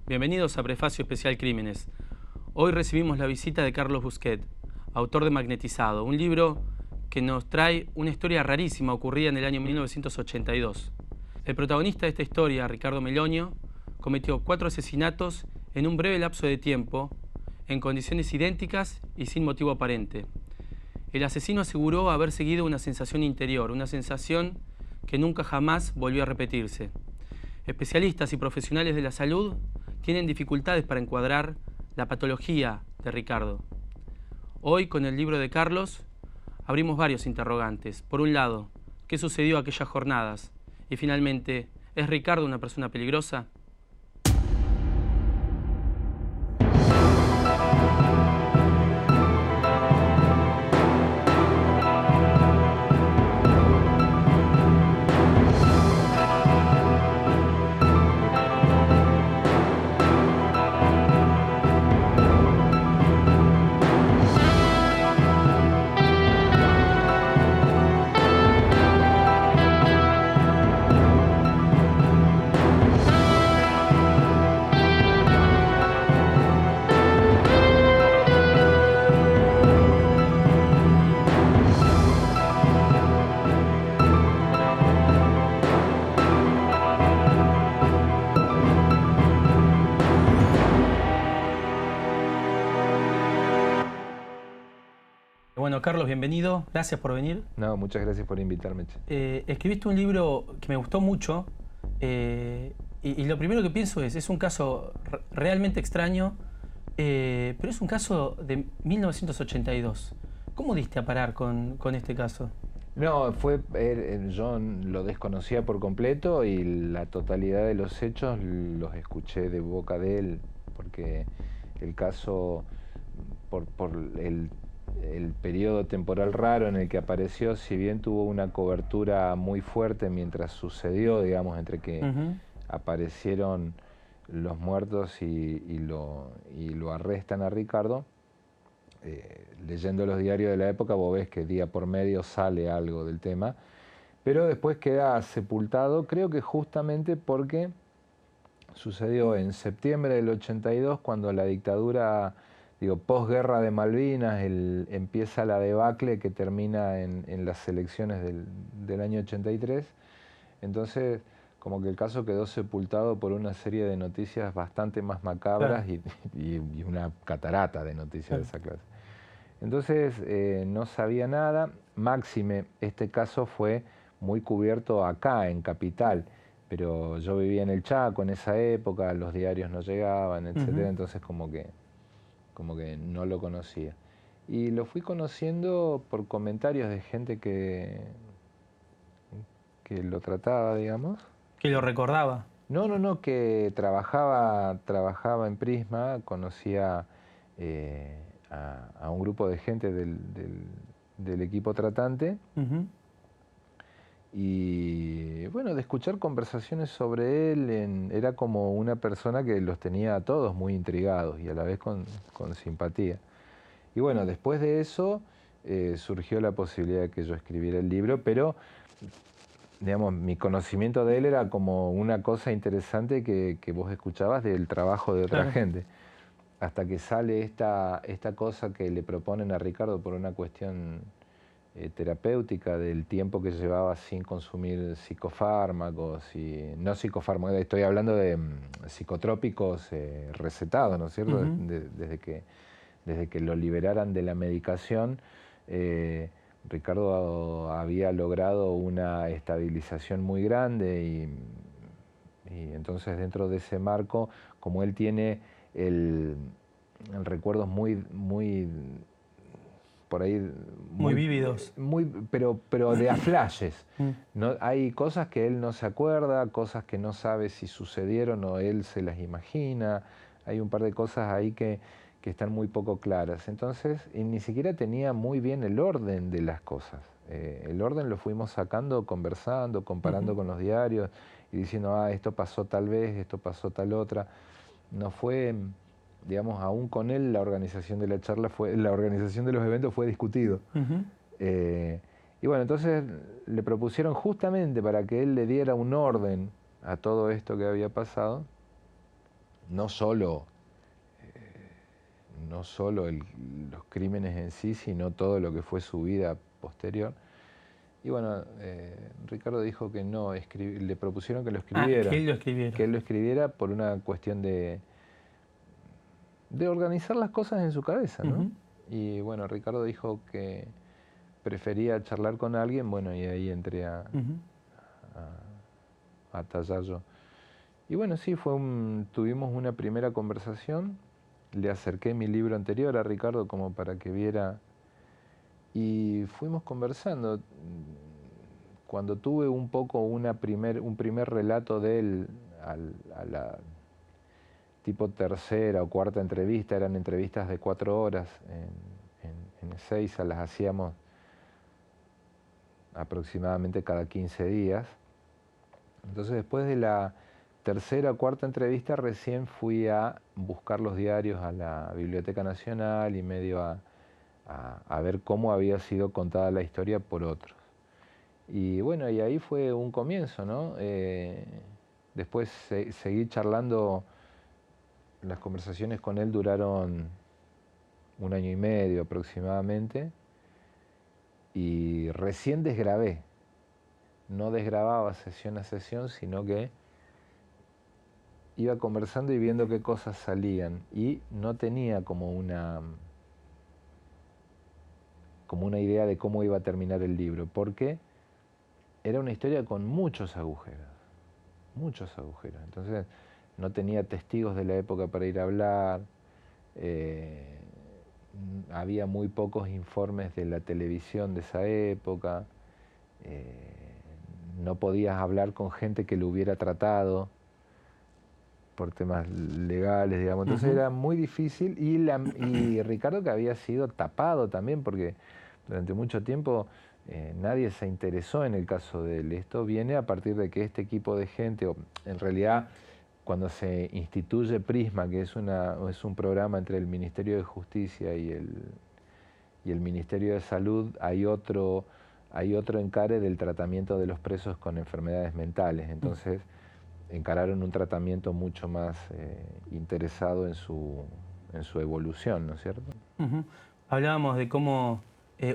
Bienvenidos a Prefacio Especial Crímenes. Hoy recibimos la visita de Carlos Busquet, autor de Magnetizado, un libro que nos trae una historia rarísima ocurrida en el año 1982. El protagonista de esta historia, Ricardo Meloño, cometió 4 asesinatos en un breve lapso de tiempo, en condiciones idénticas y sin motivo aparente. El asesino aseguró haber seguido una sensación interior, una sensación que nunca jamás volvió a repetirse. Especialistas y profesionales de la salud tienen dificultades para encuadrar la patología de Ricardo. Hoy, con el libro de Carlos, abrimos varios interrogantes. Por un lado, ¿qué sucedió aquellas jornadas? Y finalmente, ¿es Ricardo una persona peligrosa? Bueno, Carlos, bienvenido. Gracias por venir. No, muchas gracias por invitarme. Escribiste un libro que me gustó mucho y lo primero que pienso es un caso realmente extraño, pero es un caso de 1982. ¿Cómo diste a parar con este caso? No, yo lo desconocía por completo y la totalidad de los hechos los escuché de boca de él, porque el caso, por el periodo temporal raro en el que apareció, si bien tuvo una cobertura muy fuerte mientras sucedió, digamos, entre que aparecieron los muertos y lo arrestan a Ricardo, leyendo los diarios de la época vos ves que día por medio sale algo del tema, pero después queda sepultado, creo que justamente porque sucedió en septiembre del 82, cuando la dictadura, posguerra de Malvinas, empieza la debacle que termina en las elecciones del año 83. Entonces, como que el caso quedó sepultado por una serie de noticias bastante más macabras, claro, y una catarata de noticias, claro, de esa clase. Entonces, no sabía nada. Máxime, este caso fue muy cubierto acá, en Capital, pero yo vivía en el Chaco en esa época, los diarios no llegaban, etcétera, entonces como que no lo conocía. Y lo fui conociendo por comentarios de gente que lo trataba, digamos. ¿Que lo recordaba? No, que trabajaba en Prisma, conocía a un grupo de gente del equipo tratante. Y bueno, de escuchar conversaciones sobre él, era como una persona que los tenía a todos muy intrigados y a la vez con simpatía. Y bueno, después de eso surgió la posibilidad de que yo escribiera el libro, pero digamos, mi conocimiento de él era como una cosa interesante que vos escuchabas del trabajo de otra, claro, gente. Hasta que sale esta cosa que le proponen a Ricardo por una cuestión terapéutica del tiempo que llevaba sin consumir psicofármacos, no psicofármacos, estoy hablando de psicotrópicos recetados, ¿no es cierto? Desde que lo liberaran de la medicación, Ricardo había logrado una estabilización muy grande y entonces dentro de ese marco, como él tiene el recuerdos muy por ahí muy vívidos, pero de a flashes. No, hay cosas que él no se acuerda, cosas que no sabe si sucedieron o él se las imagina. Hay un par de cosas ahí que están muy poco claras. Entonces, ni siquiera tenía muy bien el orden de las cosas. El orden lo fuimos sacando, conversando, comparando con los diarios y diciendo, esto pasó tal vez, esto pasó tal otra. No fue, digamos, aún con él la organización de la charla, la organización de los eventos fue discutido. Y bueno, entonces le propusieron justamente para que él le diera un orden a todo esto que había pasado, no solo, los crímenes en sí, sino todo lo que fue su vida posterior. Y bueno, Ricardo dijo que no, le propusieron que lo escribiera. Que él lo escribiera. Que él lo escribiera por una cuestión de organizar las cosas en su cabeza, ¿no? Y bueno, Ricardo dijo que prefería charlar con alguien, bueno, y ahí entré a tallar yo. Y bueno, sí, tuvimos una primera conversación, le acerqué mi libro anterior a Ricardo como para que viera, y fuimos conversando. Cuando tuve un poco un primer relato de él a la tipo tercera o cuarta entrevista, eran entrevistas de 4 horas en Ezeiza, las hacíamos aproximadamente cada 15 días. Entonces después de la tercera o cuarta entrevista recién fui a buscar los diarios a la Biblioteca Nacional y medio a ver cómo había sido contada la historia por otros. Y bueno, y ahí fue un comienzo, ¿no? Después seguí charlando, las conversaciones con él duraron 1 año y medio aproximadamente, y recién desgrabé. No desgrababa sesión a sesión, sino que iba conversando y viendo qué cosas salían, y no tenía como una idea de cómo iba a terminar el libro, porque era una historia con muchos agujeros. Entonces no tenía testigos de la época para ir a hablar, había muy pocos informes de la televisión de esa época, no podías hablar con gente que lo hubiera tratado por temas legales, digamos. Entonces era muy difícil, y Ricardo, que había sido tapado también, porque durante mucho tiempo nadie se interesó en el caso de él. Esto viene a partir de que este equipo de gente, o en realidad cuando se instituye Prisma, que es un programa entre el Ministerio de Justicia y el Ministerio de Salud, hay otro encare del tratamiento de los presos con enfermedades mentales. Entonces encararon un tratamiento mucho más interesado en su evolución, ¿no es cierto? Hablábamos de cómo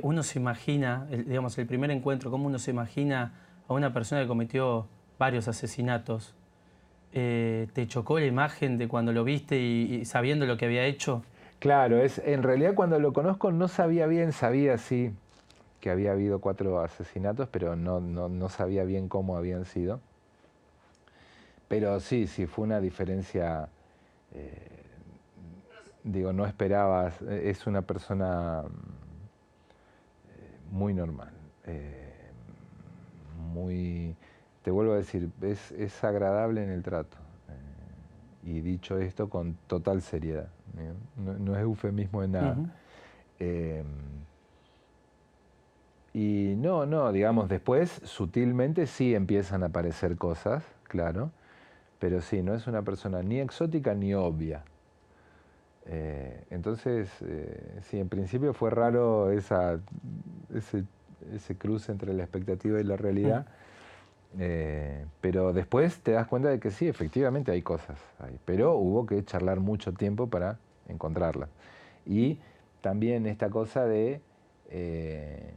uno se imagina, digamos, el primer encuentro, cómo uno se imagina a una persona que cometió varios asesinatos. ¿Te chocó la imagen de cuando lo viste y sabiendo lo que había hecho? Claro, en realidad cuando lo conozco no sabía bien, sabía sí que había habido 4 asesinatos, pero no sabía bien cómo habían sido. Pero sí, fue una diferencia, digo, no esperabas, es una persona muy normal, te vuelvo a decir, es agradable en el trato, y dicho esto con total seriedad, no es eufemismo de nada. Y no, digamos, después sutilmente sí empiezan a aparecer cosas, claro, pero sí, no es una persona ni exótica ni obvia. Entonces, sí, en principio fue raro ese cruce entre la expectativa y la realidad, pero después te das cuenta de que sí, efectivamente hay cosas ahí, pero hubo que charlar mucho tiempo para encontrarlas. Y también esta cosa de que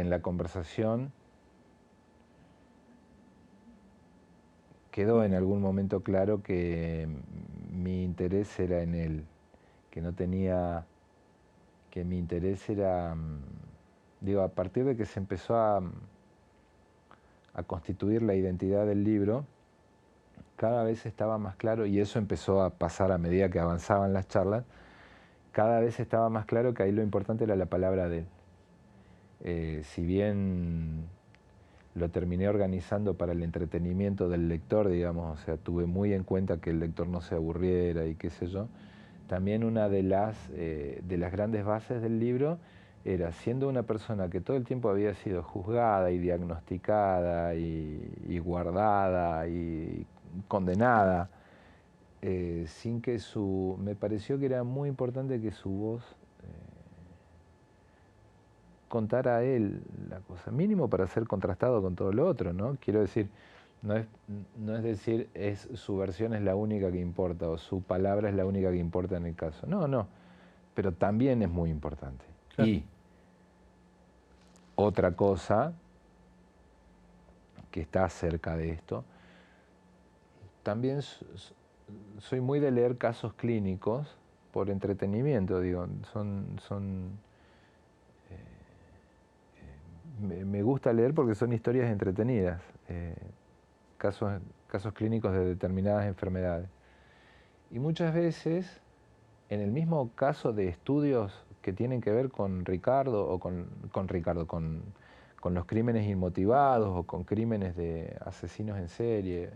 en la conversación quedó en algún momento claro que mi interés era en él, que mi interés era, digo, a partir de que se empezó a constituir la identidad del libro, cada vez estaba más claro, y eso empezó a pasar a medida que avanzaban las charlas, cada vez estaba más claro que ahí lo importante era la palabra de él. Si bien lo terminé organizando para el entretenimiento del lector, digamos, o sea, tuve muy en cuenta que el lector no se aburriera y qué sé yo, también una de las grandes bases del libro era, siendo una persona que todo el tiempo había sido juzgada y diagnosticada y guardada y condenada, sin que me pareció que era muy importante que su voz contara a él la cosa, mínimo para ser contrastado con todo lo otro, ¿no? Quiero decir, No es, no es decir, su versión es la única que importa o su palabra es la única que importa en el caso. No, no, pero también es muy importante. Claro. Y otra cosa que está cerca de esto, también soy muy de leer casos clínicos por entretenimiento, digo, me gusta leer porque son historias entretenidas, casos clínicos de determinadas enfermedades. Y muchas veces, en el mismo caso de estudios que tienen que ver con Ricardo, o con los crímenes inmotivados o con crímenes de asesinos en serie,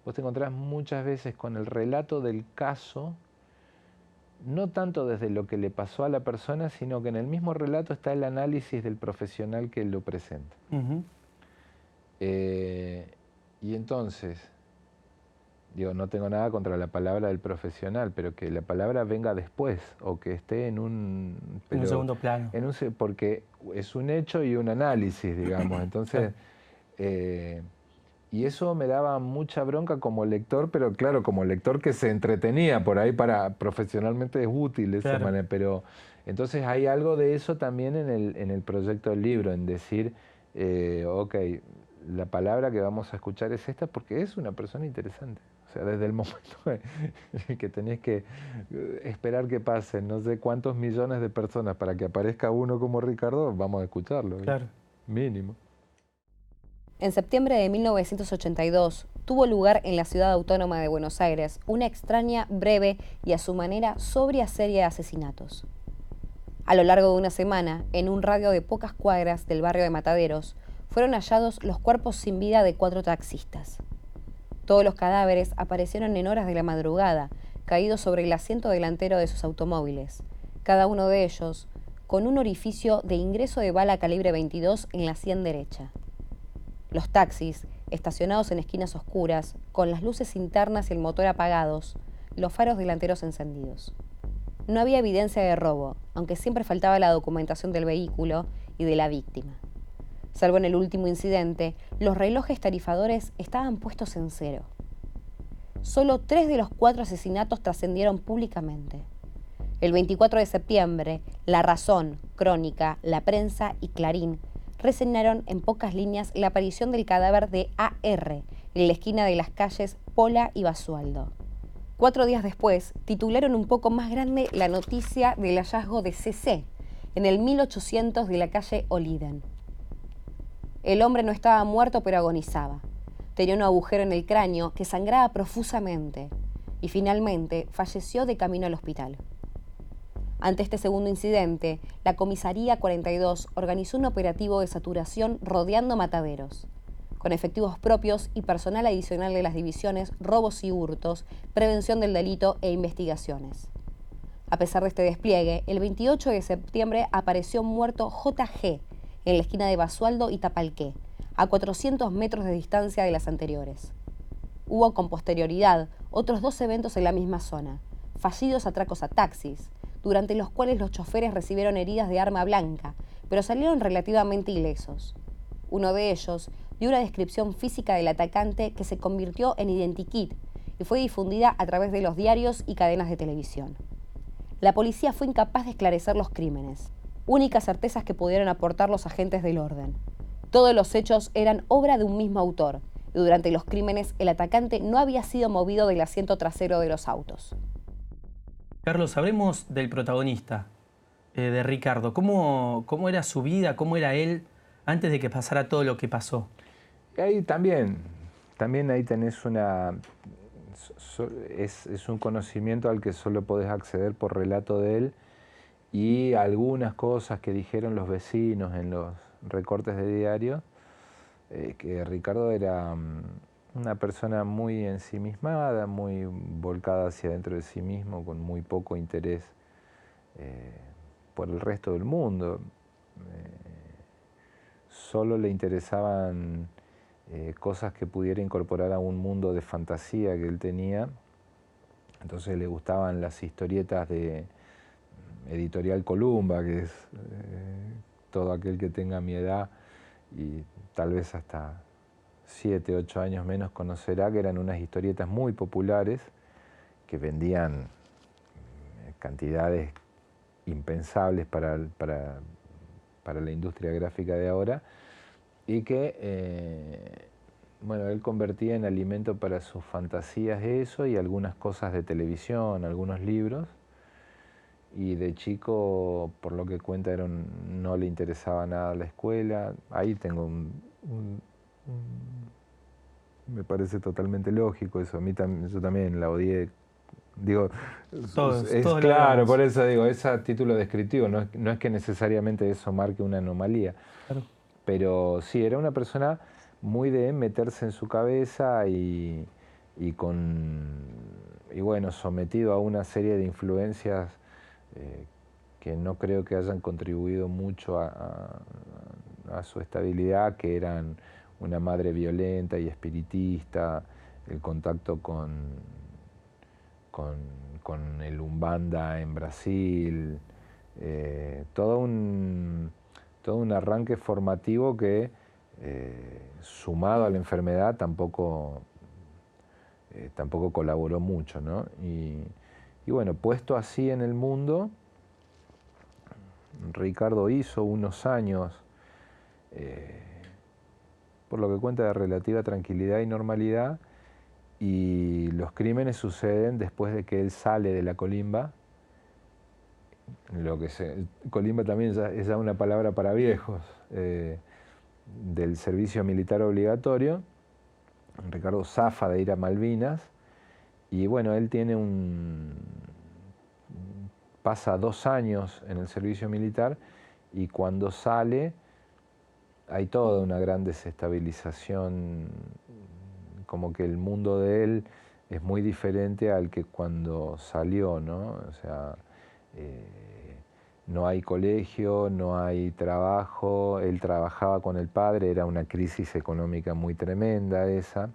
vos te encontrás muchas veces con el relato del caso, no tanto desde lo que le pasó a la persona, sino que en el mismo relato está el análisis del profesional que lo presenta. Y entonces, digo, no tengo nada contra la palabra del profesional, pero que la palabra venga después, o que esté en un segundo plano. Porque es un hecho y un análisis, digamos. Entonces, y eso me daba mucha bronca como lector, pero claro, como lector que se entretenía por ahí, profesionalmente es útil esa manera, pero entonces hay algo de eso también en el proyecto del libro, en decir, ok, la palabra que vamos a escuchar es esta porque es una persona interesante. O sea, desde el momento que tenés que esperar que pasen no sé cuántos millones de personas para que aparezca uno como Ricardo, vamos a escucharlo. Claro. Mínimo. En septiembre de 1982 tuvo lugar en la ciudad autónoma de Buenos Aires una extraña, breve y a su manera sobria serie de asesinatos. A lo largo de una semana, en un radio de pocas cuadras del barrio de Mataderos, fueron hallados los cuerpos sin vida de 4 taxistas. Todos los cadáveres aparecieron en horas de la madrugada, caídos sobre el asiento delantero de sus automóviles, cada uno de ellos con un orificio de ingreso de bala calibre 22 en la sien derecha. Los taxis, estacionados en esquinas oscuras, con las luces internas y el motor apagados, los faros delanteros encendidos. No había evidencia de robo, aunque siempre faltaba la documentación del vehículo y de la víctima. Salvo en el último incidente, los relojes tarifadores estaban puestos en 0. Solo 3 de los 4 asesinatos trascendieron públicamente. El 24 de septiembre, La Razón, Crónica, La Prensa y Clarín reseñaron en pocas líneas la aparición del cadáver de A.R. en la esquina de las calles Pola y Basualdo. 4 días después, titularon un poco más grande la noticia del hallazgo de C.C. en el 1800 de la calle Oliden. El hombre no estaba muerto, pero agonizaba. Tenía un agujero en el cráneo que sangraba profusamente y finalmente falleció de camino al hospital. Ante este segundo incidente, la Comisaría 42 organizó un operativo de saturación rodeando Mataderos, con efectivos propios y personal adicional de las divisiones Robos y Hurtos, Prevención del Delito e Investigaciones. A pesar de este despliegue, el 28 de septiembre apareció muerto J.G. en la esquina de Basualdo y Tapalqué, a 400 metros de distancia de las anteriores. Hubo con posterioridad otros 2 eventos en la misma zona, fallidos atracos a taxis, durante los cuales los choferes recibieron heridas de arma blanca, pero salieron relativamente ilesos. Uno de ellos dio una descripción física del atacante que se convirtió en identikit y fue difundida a través de los diarios y cadenas de televisión. La policía fue incapaz de esclarecer los crímenes, únicas certezas que pudieron aportar los agentes del orden. Todos los hechos eran obra de un mismo autor, y durante los crímenes el atacante no había sido movido del asiento trasero de los autos. Carlos, hablemos del protagonista, de Ricardo. ¿Cómo era su vida? ¿Cómo era él antes de que pasara todo lo que pasó? Ahí también ahí tenés es un conocimiento al que solo podés acceder por relato de él y algunas cosas que dijeron los vecinos en los recortes de diario, que Ricardo era una persona muy ensimismada, muy volcada hacia dentro de sí mismo, con muy poco interés por el resto del mundo. Solo le interesaban cosas que pudiera incorporar a un mundo de fantasía que él tenía. Entonces le gustaban las historietas de Editorial Columba, que es todo aquel que tenga mi edad y tal vez hasta 7, 8 años menos conocerá que eran unas historietas muy populares que vendían cantidades impensables para la industria gráfica de ahora, y que bueno, él convertía en alimento para sus fantasías eso y algunas cosas de televisión, algunos libros. Y de chico, por lo que cuenta, no le interesaba nada la escuela. Ahí tengo me parece totalmente lógico eso. A mí yo también la odié. Digo, Todos es lo claro, odiamos. por eso digo, es a título descriptivo, no es que necesariamente eso marque una anomalía. Claro. Pero sí, era una persona muy de meterse en su cabeza y bueno, sometido a una serie de influencias que no creo que hayan contribuido mucho a su estabilidad, que eran una madre violenta y espiritista, el contacto con el Umbanda en Brasil, todo un arranque formativo que, sumado a la enfermedad, tampoco colaboró mucho, ¿no? Y bueno, puesto así en el mundo, Ricardo hizo unos años, por lo que cuenta, de relativa tranquilidad y normalidad, y los crímenes suceden después de que él sale de la colimba. Colimba también es ya una palabra para viejos, del servicio militar obligatorio. Ricardo zafa de ir a Malvinas y bueno, él pasa 2 años en el servicio militar, y cuando sale hay toda una gran desestabilización, como que el mundo de él es muy diferente al que cuando salió, ¿no? O sea, no hay colegio, no hay trabajo, él trabajaba con el padre, era una crisis económica muy tremenda esa.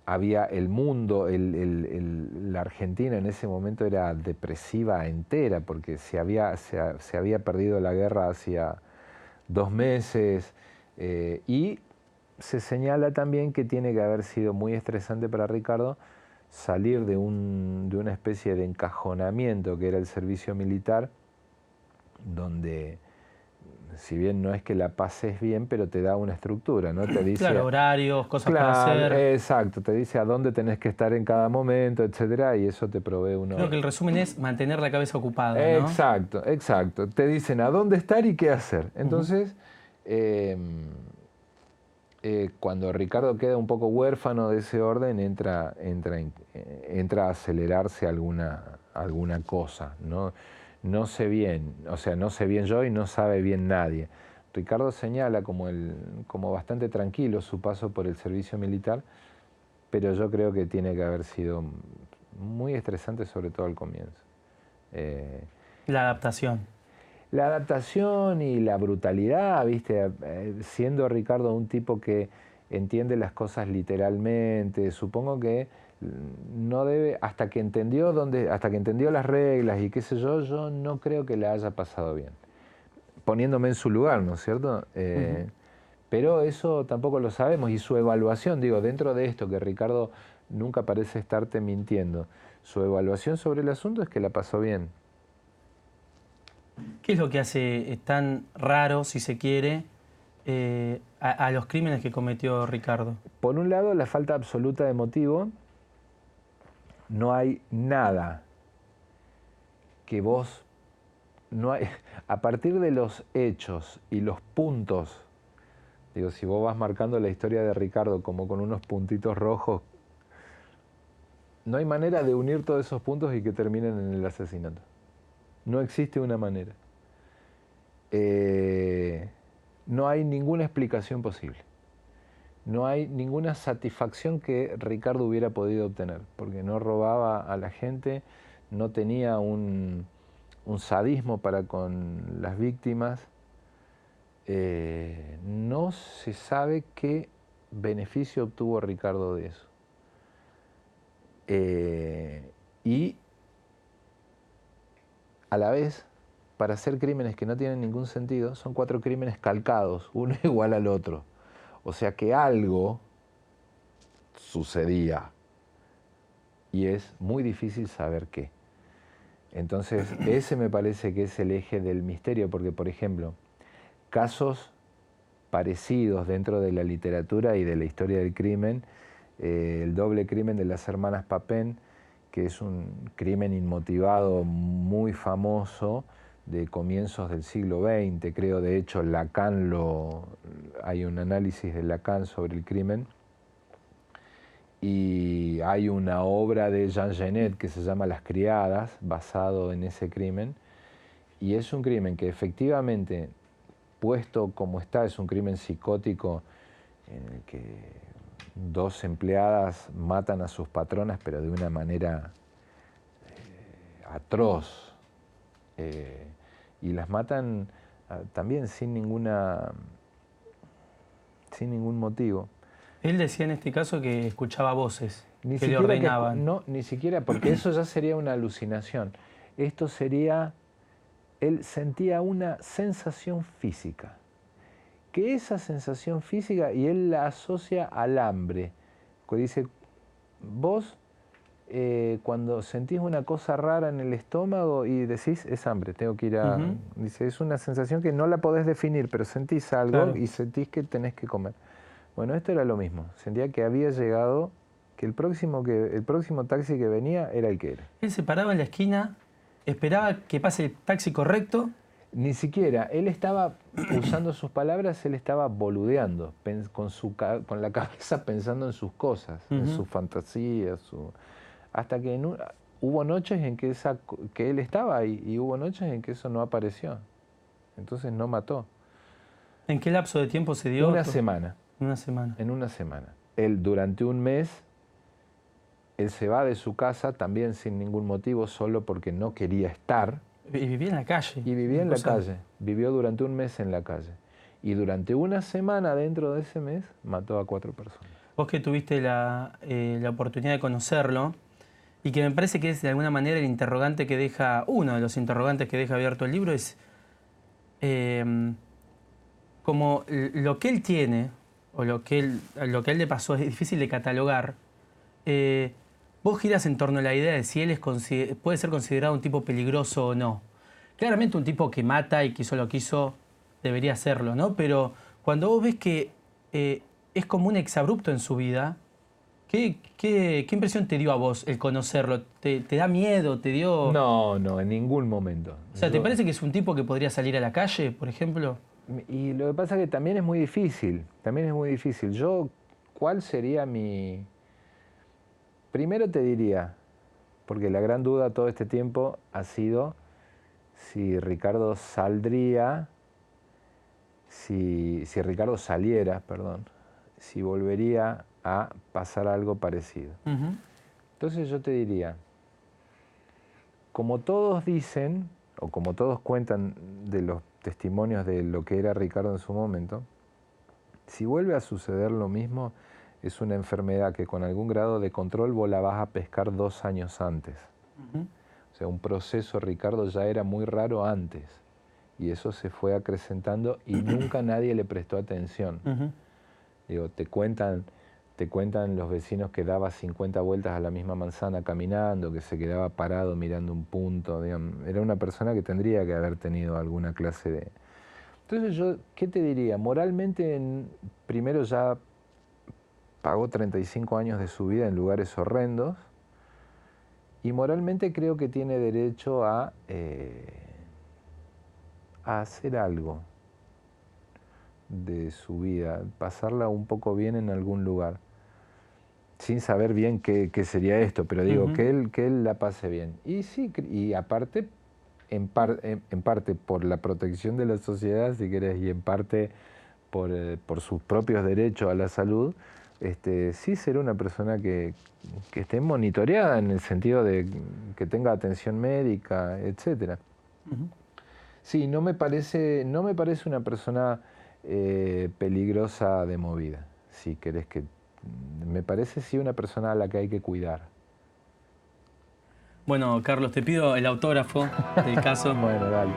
Había el mundo, la Argentina en ese momento era depresiva entera, porque se había perdido la guerra hacía 2 meses, y se señala también que tiene que haber sido muy estresante para Ricardo salir de una especie de encajonamiento que era el servicio militar, donde, si bien no es que la pases bien, pero te da una estructura, ¿no? Te dice, Claro, horarios, cosas claro, para hacer. Exacto, te dice a dónde tenés que estar en cada momento, etcétera, y eso te provee uno. Creo que el resumen es mantener la cabeza ocupada, ¿no? Exacto, exacto. Te dicen a dónde estar y qué hacer. Entonces, cuando Ricardo queda un poco huérfano de ese orden, entra a acelerarse alguna cosa. No sé bien, o sea, no sé bien yo y no sabe bien nadie. Ricardo señala como bastante tranquilo su paso por el servicio militar, pero yo creo que tiene que haber sido muy estresante, sobre todo al comienzo. La adaptación. La adaptación y la brutalidad, ¿viste? Siendo Ricardo un tipo que entiende las cosas literalmente, supongo que no debe, hasta que entendió las reglas y qué sé yo no creo que le haya pasado bien. Poniéndome en su lugar, ¿no es cierto? Pero eso tampoco lo sabemos, y su evaluación, digo, dentro de esto que Ricardo nunca parece estarte mintiendo, su evaluación sobre el asunto es que la pasó bien. ¿Qué es lo que hace tan raro, si se quiere, a los crímenes que cometió Ricardo? Por un lado, la falta absoluta de motivo. No hay nada que vos... a partir de los hechos y los puntos, digo, si vos vas marcando la historia de Ricardo como con unos puntitos rojos, no hay manera de unir todos esos puntos y que terminen en el asesinato. No existe una manera. No hay ninguna explicación posible. No hay ninguna satisfacción que Ricardo hubiera podido obtener, porque no robaba a la gente, no tenía un sadismo para con las víctimas. No se sabe qué beneficio obtuvo Ricardo de eso. Y a la vez, para hacer crímenes que no tienen ningún sentido, son 4 crímenes calcados, uno igual al otro. O sea que algo sucedía y es muy difícil saber qué. Entonces, ese me parece que es el eje del misterio, porque, por ejemplo, casos parecidos dentro de la literatura y de la historia del crimen, el doble crimen de las hermanas Papin, que es un crimen inmotivado muy famoso de comienzos del siglo XX, creo, de hecho Lacan hay un análisis de Lacan sobre el crimen, y hay una obra de Jean Genet que se llama Las criadas, basado en ese crimen, y es un crimen que efectivamente, puesto como está, es un crimen psicótico en el que dos empleadas matan a sus patronas, pero de una manera atroz, y las matan también sin ningún motivo. Él decía en este caso que escuchaba voces, Ni que le ordenaban. No, ni siquiera, porque eso ya sería una alucinación. Esto sería, él sentía una sensación física, que esa sensación física, y él la asocia al hambre, que dice, vos cuando sentís una cosa rara en el estómago y decís, es hambre, tengo que ir a... Dice, es una sensación que no la podés definir, pero sentís algo, claro, y sentís que tenés que comer. Bueno, esto era lo mismo. Sentía que había llegado, que el próximo taxi que venía era el que era. Él se paraba en la esquina, esperaba que pase el taxi correcto. Ni siquiera. Él estaba, usando sus palabras, él estaba boludeando, con la cabeza pensando en sus cosas, en sus fantasías. Hasta que hubo noches en que él estaba ahí, y hubo noches en que eso no apareció. Entonces no mató. ¿En qué lapso de tiempo se dio? Una semana. Una semana. En una semana. Él durante un mes, él se va de su casa también sin ningún motivo, solo porque no quería estar. Y vivía en la calle. Y vivía en la calle. Vivió durante un mes en la calle. Y durante una semana dentro de ese mes mató a 4 personas. Vos que tuviste la oportunidad de conocerlo, y que me parece que es de alguna manera el interrogante que deja, uno de los interrogantes que deja abierto el libro es como lo que él tiene, o lo que a él le pasó es difícil de catalogar. Vos giras en torno a la idea de si él puede ser considerado un tipo peligroso o no. Claramente un tipo que mata y que solo quiso debería hacerlo, ¿no? Pero cuando vos ves que es como un exabrupto en su vida, ¿qué impresión te dio a vos el conocerlo? ¿Te da miedo? ¿Te dio...? No, en ningún momento. O sea, ¿te parece que es un tipo que podría salir a la calle, por ejemplo? Y lo que pasa es que también es muy difícil, ¿cuál sería mi...? Primero te diría, porque la gran duda todo este tiempo ha sido si Ricardo saldría, si Ricardo saliera, perdón, si volvería a pasar algo parecido. Entonces yo te diría, como todos dicen, o como todos cuentan de los testimonios de lo que era Ricardo en su momento, si vuelve a suceder lo mismo, es una enfermedad que con algún grado de control vos la vas a pescar 2 años antes. O sea, un proceso, Ricardo, ya era muy raro antes, y eso se fue acrecentando y nunca nadie le prestó atención. Digo, te cuentan los vecinos que daba 50 vueltas a la misma manzana caminando, que se quedaba parado mirando un punto. Digamos. Era una persona que tendría que haber tenido alguna clase de... Entonces yo, ¿qué te diría? Moralmente, primero ya pagó 35 años de su vida en lugares horrendos, y moralmente creo que tiene derecho a hacer algo de su vida, pasarla un poco bien en algún lugar, sin saber bien qué sería esto, pero digo, que él la pase bien. Y sí, y aparte, en parte por la protección de la sociedad, si querés, y en parte por sus propios derechos a la salud, sí ser una persona que esté monitoreada en el sentido de que tenga atención médica, etc. Sí, no me parece una persona peligrosa de movida, si querés que... Me parece sí una persona a la que hay que cuidar. Bueno, Carlos, te pido el autógrafo del caso. Bueno, dale.